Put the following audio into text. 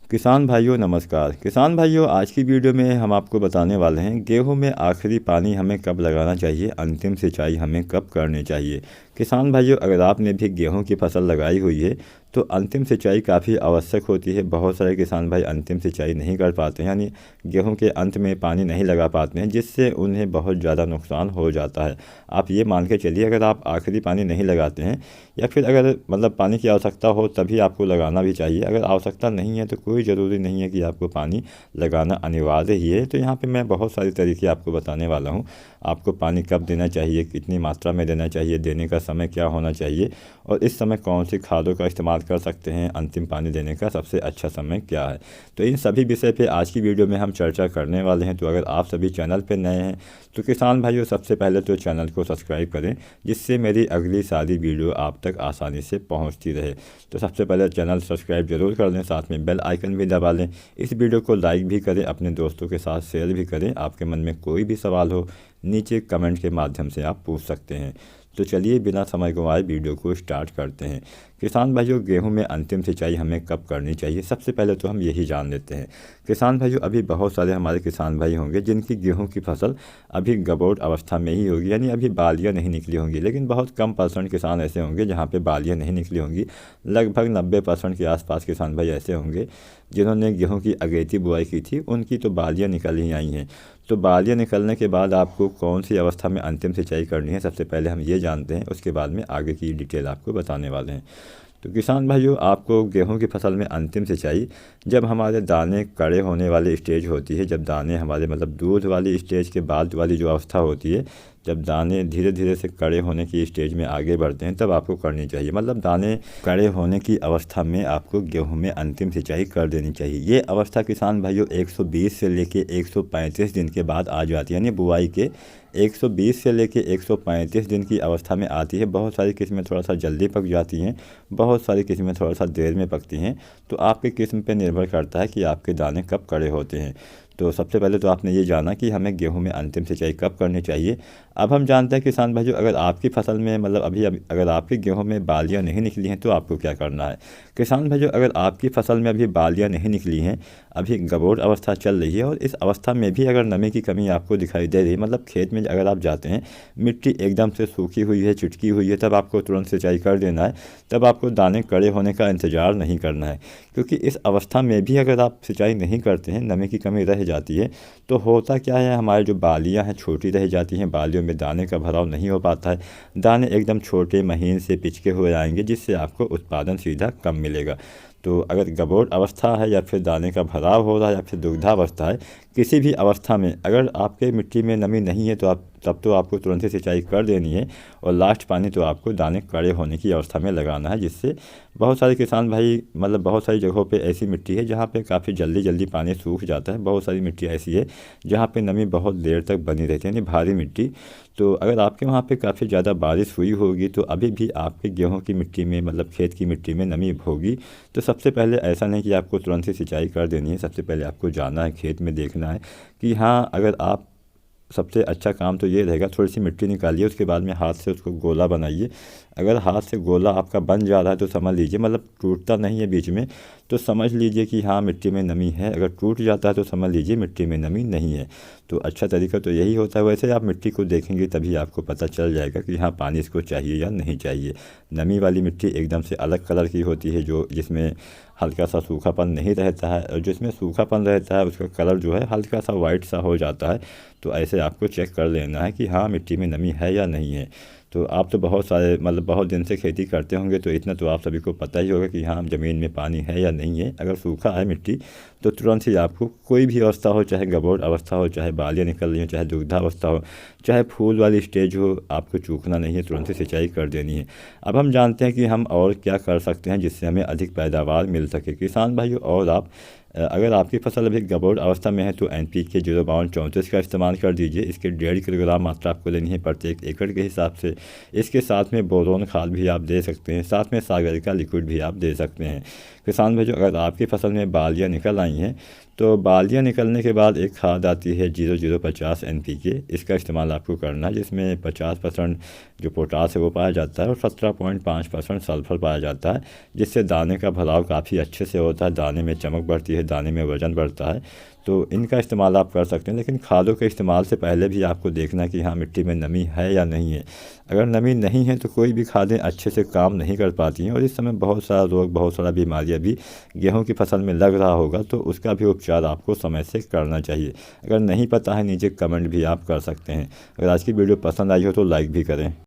किसान भाइयों नमस्कार। किसान भाइयों, आज की वीडियो में हम आपको बताने वाले हैं गेहूं में आखिरी पानी हमें कब लगाना चाहिए, अंतिम सिंचाई हमें कब करनी चाहिए। किसान भाइयों, अगर आपने भी गेहूं की फसल लगाई हुई है तो अंतिम सिंचाई काफ़ी आवश्यक होती है। बहुत सारे किसान भाई अंतिम सिंचाई नहीं कर पाते हैं, यानी गेहूं के अंत में पानी नहीं लगा पाते हैं, जिससे उन्हें बहुत ज़्यादा नुकसान हो जाता है। आप ये मान के चलिए, अगर आप आखिरी पानी नहीं लगाते हैं या फिर अगर पानी की आवश्यकता हो तभी आपको लगाना भी चाहिए। अगर आवश्यकता नहीं है तो कोई ज़रूरी नहीं है कि आपको पानी लगाना अनिवार्य ही है। तो यहाँ पे मैं बहुत सारे तरीके आपको बताने वाला हूँ। आपको पानी कब देना चाहिए, कितनी मात्रा में देना चाहिए, देने का समय क्या होना चाहिए और इस समय कौन सी खादों का इस्तेमाल कर सकते हैं, अंतिम पानी देने का सबसे अच्छा समय क्या है। तो इन सभी विषय पे आज की वीडियो में हम चर्चा करने वाले हैं। तो अगर आप सभी चैनल पर नए हैं तो किसान भाइयों, सबसे पहले तो चैनल को सब्सक्राइब करें, जिससे मेरी अगली सारी वीडियो आप तक आसानी से पहुंचती रहे। तो सबसे पहले चैनल सब्सक्राइब जरूर कर लें, साथ में बेल आइकन भी दबा लें। इस वीडियो को लाइक भी करें, अपने दोस्तों के साथ शेयर भी करें। आपके मन में कोई भी सवाल हो नीचे कमेंट के माध्यम से आप पूछ सकते हैं। तो चलिए बिना समय गंवाए वीडियो को स्टार्ट करते हैं। किसान भाइयों, गेहूं में अंतिम सिंचाई हमें कब करनी चाहिए, सबसे पहले तो हम यही जान लेते हैं। किसान भाइयों, अभी बहुत सारे हमारे किसान भाई होंगे जिनकी गेहूं की फसल अभी गबोट अवस्था में ही होगी, यानी अभी बालियाँ नहीं निकली होंगी। लेकिन बहुत कम परसेंट किसान ऐसे होंगे जहाँ पे बालियाँ नहीं निकली होंगी। लगभग 90% के आसपास किसान भाई ऐसे होंगे जिन्होंने गेहूँ की अगेती बुआई की थी, उनकी तो बालियाँ निकल ही आई हैं। तो बालियाँ निकलने के बाद आपको कौन सी अवस्था में अंतिम सिंचाई करनी है, सबसे पहले हम ये जानते हैं। उसके बाद में आगे की डिटेल आपको बताने वाले हैं। तो किसान भाइयों, आपको गेहूं की फसल में अंतिम सिंचाई जब हमारे दाने कड़े होने वाली स्टेज होती है, जब दाने हमारे दूध वाली स्टेज के बाद वाली जो अवस्था होती है, जब दाने धीरे धीरे से कड़े होने की स्टेज में आगे बढ़ते हैं, तब आपको करनी चाहिए। दाने कड़े होने की अवस्था में आपको गेहूं में अंतिम सिंचाई कर देनी चाहिए। ये अवस्था किसान भाइयों 120 से लेके 135 दिन के बाद आ जाती है, यानी बुआई के 120 से लेके 135 दिन की अवस्था में आती है। बहुत सारी किस्में थोड़ा सा जल्दी पक जाती हैं, बहुत सारी किस्में थोड़ा सा देर में पकती हैं। तो आपके किस्म पे निर्भर करता है कि आपके दाने कब कड़े होते हैं। तो सबसे पहले तो आपने ये जाना कि हमें गेहूं में अंतिम सिंचाई कब करनी चाहिए। अब हम जानते हैं किसान भाइयों, अगर आपकी फसल में अभी अगर आपके गेहूं में बालियां नहीं निकली हैं तो आपको क्या करना है। किसान भाइयों, अगर आपकी फसल में अभी बालियां नहीं निकली हैं, अभी गबोट अवस्था चल रही है और इस अवस्था में भी अगर नमी की कमी आपको दिखाई दे रही है, खेत में अगर आप जाते हैं मिट्टी एकदम से सूखी हुई है, चिटकी हुई है, तब आपको तुरंत सिंचाई कर देना है। तब आपको दाने कड़े होने का इंतज़ार नहीं करना है, क्योंकि इस अवस्था में भी अगर आप सिंचाई नहीं करते हैं, नमी की कमी रह जाती है, तो होता क्या है, हमारी जो बालियां हैं छोटी रह जाती हैं, बालियों में दाने का भराव नहीं हो पाता है, दाने एकदम छोटे महीन से पिचके हुए आएंगे, जिससे आपको उत्पादन सीधा कम मिलेगा। तो अगर गबोट अवस्था है या फिर दाने का भराव हो रहा है या फिर दुग्धावस्था है, किसी भी अवस्था में अगर आपके मिट्टी में नमी नहीं है तो तब तो आपको तुरंत ही सिंचाई कर देनी है और लास्ट पानी तो आपको दाने कड़े होने की अवस्था में लगाना है, जिससे बहुत सारे किसान भाई बहुत सारी जगहों पे ऐसी मिट्टी है जहाँ पे काफ़ी जल्दी जल्दी पानी सूख जाता है। बहुत सारी मिट्टी ऐसी है जहाँ पे नमी बहुत देर तक बनी रहती है, यानी भारी मिट्टी। तो अगर आपके वहाँ पे काफ़ी ज़्यादा बारिश हुई होगी तो अभी भी आपके गेहूँ की मिट्टी में खेत की मिट्टी में नमी होगी। तो सबसे पहले ऐसा नहीं कि आपको तुरंत ही सिंचाई कर देनी है। सबसे पहले आपको जाना है, खेत में देखना है कि हाँ, अगर आप सबसे अच्छा काम तो ये रहेगा, थोड़ी सी मिट्टी निकालिए, उसके बाद में हाथ से उसको गोला बनाइए। अगर हाथ से गोला आपका बन जा रहा है तो समझ लीजिए, टूटता नहीं है बीच में, तो समझ लीजिए कि हाँ मिट्टी में नमी है। अगर टूट जाता है तो समझ लीजिए मिट्टी में नमी नहीं है। तो अच्छा तरीका तो यही होता है। वैसे आप मिट्टी को देखेंगे तभी आपको पता चल जाएगा कि हाँ पानी इसको चाहिए या नहीं चाहिए। नमी वाली मिट्टी एकदम से अलग कलर की होती है, जो जिसमें हल्का सा सूखापन नहीं रहता है, और जिसमें सूखापन रहता है उसका कलर जो है हल्का सा वाइट सा हो जाता है। तो ऐसे आपको चेक कर लेना है कि हाँ मिट्टी में नमी है या नहीं है। तो आप तो बहुत सारे बहुत दिन से खेती करते होंगे, तो इतना तो आप सभी को पता ही होगा कि हाँ ज़मीन में पानी है या नहीं है। अगर सूखा है मिट्टी तो तुरंत ही आपको कोई भी अवस्था हो, चाहे गबोट अवस्था हो, चाहे बालियाँ निकल रही हो, चाहे दुग्धावस्था हो, चाहे फूल वाली स्टेज हो, आपको चूकना नहीं है, तुरंत ही सिंचाई कर देनी है। अब हम जानते हैं कि हम और क्या कर सकते हैं जिससे हमें अधिक पैदावार मिल सके। किसान भाइयों, और आप अगर आपकी फसल अभी गबोट अवस्था में है तो NPK 05234 का इस्तेमाल कर दीजिए। इसके 1.5 किलोग्राम मात्रा आपको लेनी है प्रत्येक एकड़ के हिसाब से। इसके साथ में बोरोन खाद भी आप दे सकते हैं, साथ में सागर का लिक्विड भी आप दे सकते हैं। किसान भाइयों, अगर आपकी फसल में बालियाँ निकल आई हैं तो बालियाँ निकलने के बाद एक खाद आती है 0050 NPK। इसका इस्तेमाल आपको करना है, जिसमें 50% जो पोटास है वो पाया जाता है और 17.5% सल्फर पाया जाता है, जिससे दाने का भराव काफ़ी अच्छे से होता है, दाने में चमक बढ़ती है, दाने में वज़न बढ़ता है। तो इनका इस्तेमाल आप कर सकते हैं, लेकिन खादों के इस्तेमाल से पहले भी आपको देखना है कि हाँ मिट्टी में नमी है या नहीं है। अगर नमी नहीं है तो कोई भी खादें अच्छे से काम नहीं कर पाती हैं, और इस समय बहुत सारा रोग, बहुत सारा बीमारियां भी गेहूं की फसल में लग रहा होगा, तो उसका भी उपचार आपको समय से करना चाहिए। अगर नहीं पता है, नीचे कमेंट भी आप कर सकते हैं। अगर आज की वीडियो पसंद आई हो तो लाइक भी करें।